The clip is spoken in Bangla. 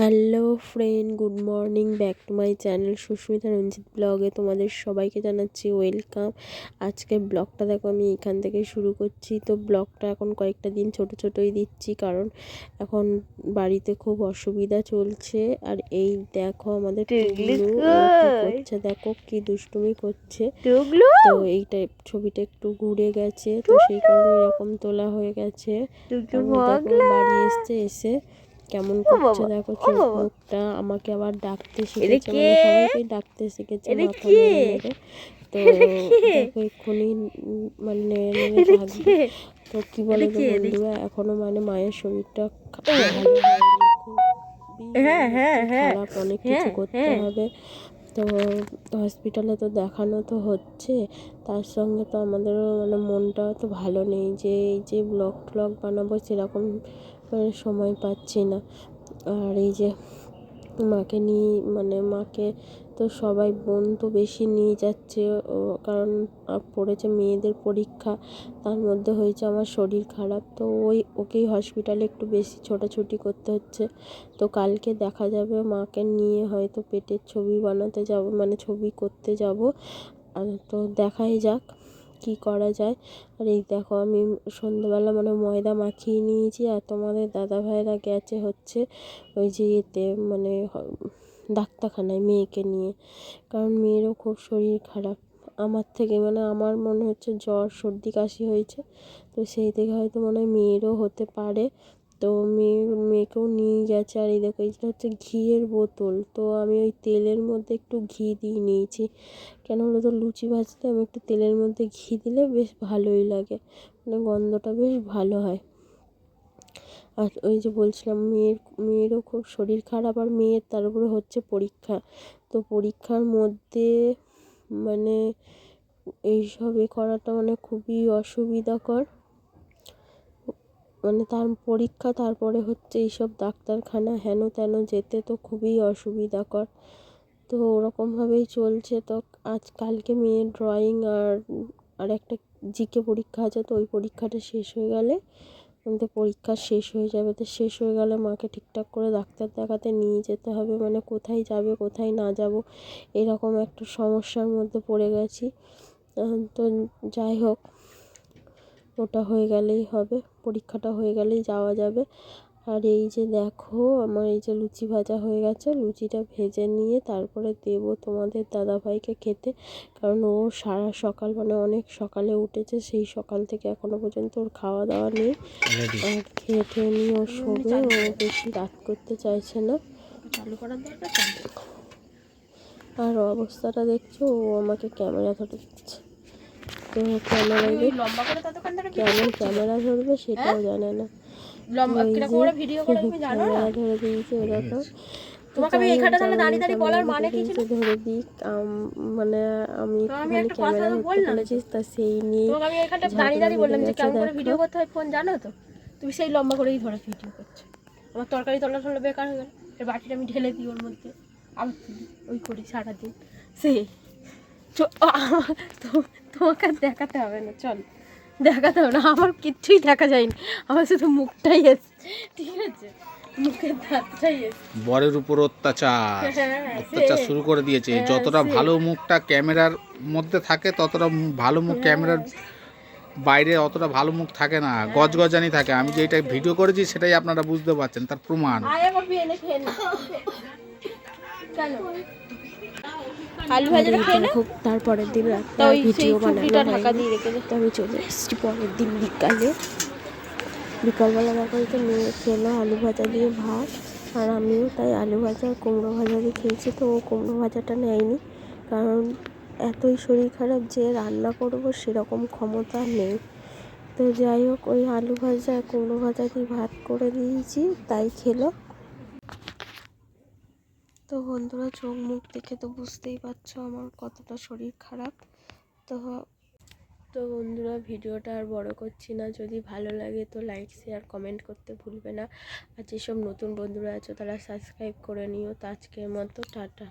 Hello friend, good morning, back to my channel Susmita Ranjit ব্লগে তোমাদের সবাইকে জানাচ্ছি ওয়েলকাম। আজকের ব্লগটা দেখো আমি এখান থেকে শুরু করছি। তো ব্লগটা এখন কয়েকটা দিন ছোটোই দিচ্ছি, কারণ এখন বাড়িতে খুব অসুবিধা চলছে। আর এই দেখো আমাদের টুগলু করছে, দেখো কি দুষ্টুমি করছে। তো এই টাইপ ছবিটা একটু ঘুরে গেছে, তো সেই কারণে এরকম তোলা হয়ে গেছে। বাড়ি এসে কেমন করছে দেখো, চোখ মুখটা। আমাকে আবার ডাকতে শিখেছে, মানে সবাইকে ডাকতে শিখেছে মাথা মেরে মেরে। তো দেখো এক্ষুনি মানে থাকবে। তো কি বলো তো বন্ধুরা, এখনো মানে মায়ের শরীরটা ভালো হয়নি, খারাপ, অনেক কিছু করতে হবে। তো হসপিটালে তো দেখানো তো হচ্ছে, তার সঙ্গে তো আমাদেরও মানে মনটাও তো ভালো নেই, যে এই যে ব্লগ বানাবো সেরকম মানে সময় পাচ্ছি না। আর এই যে মাকে নিয়ে মানে মাকে তো সবাই বোন তো বেশি নিয়ে যাচ্ছে, কারণ পড়েছে মেয়েদের পরীক্ষা, তার মধ্যে হয়েছে আমার শরীর খারাপ। তো ওকেই হসপিটালে একটু বেশি ছোটাছুটি করতে হচ্ছে। তো কালকে দেখা যাবে মাকে নিয়ে হয়তো পেটের ছবি বানাতে যাব, মানে ছবি করতে যাব। আর তো দেখাই যাক কি করা যায়। আর এই দেখো আমি সন্ধ্যাবেলা মানে ময়দা মাখিয়ে নিয়েছি, আর তোমাদের দাদা ভাইরা গেছে হচ্ছে ওই যে এতে মানে ডাক্তারখানায় মেয়েকে নিয়ে, কারণ মেয়েরও খুব শরীর খারাপ আমার থেকে, মানে আমার মনে হচ্ছে জ্বর সর্দি কাশি হয়েছে। তো সেই থেকে হয়তো মনে হয় মেয়েরও হতে পারে। তো মেয়েকেও নিয়ে গেছে। আর এই দেখো এইটা হচ্ছে ঘিয়ের বোতল, তো আমি ওই তেলের মধ্যে একটু ঘি দিয়ে নিয়েছি। কেন বলো তো, লুচি ভাজতে আমি একটু তেলের মধ্যে ঘি দিলে বেশ ভালোই লাগে, মানে গন্ধটা বেশ ভালো হয়। আর ওই যে বলছিলাম মেয়েরও খুব শরীর খারাপ, আর মেয়ের তার উপরে হচ্ছে পরীক্ষা। তো পরীক্ষার মধ্যে মানে এইসব করাটা মানে খুবই অসুবিধাকর, মানে তার পরীক্ষা তারপরে হচ্ছে এইসব ডাক্তারখানা হেন তেন যেতে তো খুবই অসুবিধাকর। তো ওরকমভাবেই চলছে। তো কালকে মেয়ের ড্রয়িং আর একটা জিকে পরীক্ষা আছে, তো ওই পরীক্ষাটা শেষ হয়ে গেলে আমাদের পরীক্ষা শেষ হয়ে যাবে। তো শেষ হয়ে গেলে মাকে ঠিকঠাক করে ডাক্তার দেখাতে নিয়ে যেতে হবে, মানে কোথায় যাবে কোথায় না যাব এরকম একটা সমস্যার মধ্যে পড়ে গেছি। তো যাই হোক, ওটা হয়ে গেলেই হবে, পরীক্ষাটা হয়ে গেলেই যাওয়া যাবে। আর এই যে দেখো আমার এই যে লুচি ভাজা হয়ে গেছে, লুচিটা ভেজে নিয়ে তারপরে দেবো তোমাদের দাদাভাইকে খেতে, কারণ ও সারা সকাল মানে অনেক সকালে উঠেছে, সেই সকাল থেকে এখনো পর্যন্ত ওর খাওয়া দাওয়া নেই। আর খেয়ে নিয়ে ও শোবে, ও বেশি রাত করতে চাইছে না। চালু করার দরকার। আর অবস্থাটা দেখছো, ও আমাকে ক্যামেরা ধরে দিচ্ছে। তো ক্যামেরা ধরবে সেটাও জানে না, ক্যামেরা ধরে দিয়েছে এরকম। ধরে দিক, মানে আমি একটুখানি ক্যামেরা ধরতে বলেছিস, তা সেই নিয়ে ভিডিও করতে হয় ফোন, জানো তো তুমি সেই লম্বা করেই ধরে ভিডিও করছো। আমার তরকারি তোলা বেকার হয়ে গেল, বাটিটা আমি ঢেলে দিই ওর মধ্যে, আবার ওই করি সারাদিন। সেই তোমাকে আর দেখাতে হবে না, চল দেখাতে হবে না, আমার কিচ্ছুই দেখা যায়নি, আমার শুধু মুখটাই এসছে, ঠিক আছে, মুখের দাঁতটাই এসছে। বরের উপর অত্যাচার শুরু করে দিয়েছে। যতটা ভালো মুখটা ক্যামেরার মধ্যে থাকে ততটা ভালো মুখ ক্যামেরার বাইরে অতটা ভালো মুখ থাকে না, গজগজানি থাকে। আমি যেটা ভিডিও করেছি সেটাই আপনারা বুঝতে পারছেন, তার প্রমাণ। আলু ভাজাটা খেয়ে না, তারপরের দিন রাতে ভিডিও বানানো হয়নি। তো আমি চলে এসেছি পরের দিন বিকালবেলা দেখো তো মেয়ে খেলো আলু ভাজা দিয়ে ভাত, আর আমিও তাই আলু ভাজা আর কুমড়ো ভাজা দিয়ে খেয়েছি। তো ও কুমড়ো ভাজাটা নেয়নি, কারণ এতই শরীর খারাপ যে রান্না করবো সেরকম ক্ষমতা নেই। তো যাই হোক, ওই আলু ভাজা কুমড়ো ভাজা দিয়ে ভাত করে দিয়েছি, তাই খেলো। তো বন্ধুরা, চোখ মুখ দেখে তো বুঝতেই পারছো আমার কতটা শরীর খারাপ। তো বন্ধুরা, ভিডিওটা আর বড় করছি না, যদি ভালো লাগে তো লাইক শেয়ার কমেন্ট করতে ভুলবে না। আর যেসব নতুন বন্ধুরা আছো তারা সাবস্ক্রাইব করে নিও। তো আজকের মতো টাটা।